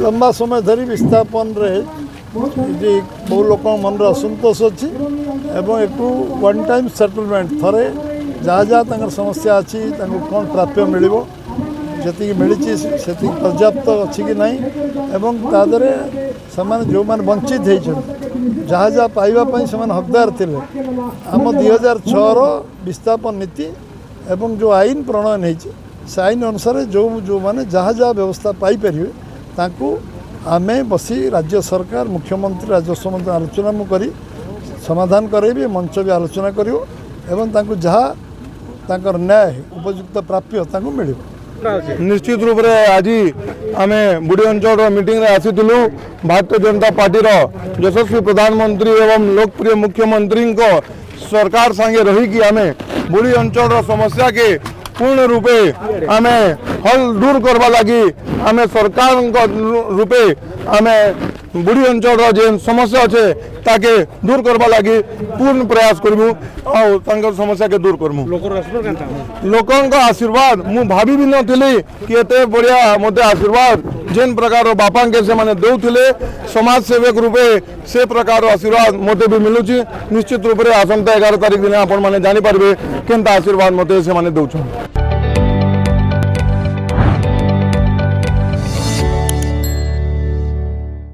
लंबा समय धरी विस्थापन बहु लोक मन असंतोष अच्छी एवं एक वन टाइम सेटलमेंट थरे जहाँ जहाँ समस्या अच्छी कौन प्राप्य मिल जी मिली से पर्याप्त अच्छी कि नहीं एवं तादरे से जो मैंने वंचित होती जहाँ जहाँ पाइबापी से हकदार थे आम 2006 विस्थापन नीति एवं जो आईन प्रणयन होती से आईन अनुसार जो जो मैंने जहाँ जहाँ व्यवस्था पाइपर ताकू आमे बसी राज्य सरकार मुख्यमंत्री राजस्व मंत्री आलोचना करी समाधान करेबी मंच भी आलोचना करियो एवं ताकू जहाँ ताकर न्याय उपयुक्त प्राप्य ताकू मिल निश्चित रूप से आज आम बुढ़ी अंचल मीटिंग रे आसीलु भारतीय जनता पार्टी यशस्वी प्रधानमंत्री एवं लोकप्रिय मुख्यमंत्री सरकार संगे रही कि आम बुढ़ी अंचल समस्या के पूर्ण रूपे आम हल दूर करवा लगी आम सरकार रूपे आम बुढ़ी अंचल जेन समस्या अच्छे ताके दूर करवा लगी पूर्ण प्रयास करूँ और समस्या के दूर करूँ लोक आशीर्वाद मु भाभी भी नी कि एते बढ़िया मत आशीर्वाद जेन प्रकार बापा के से माने देउथिले समाज सेवक रूपे से प्रकार आशीर्वाद मते भी मिलुची निश्चित रूप से आसंता 11 तारिख दिन आपण माने जानी पारबे केनता आशीर्वाद मते से माने दउछ।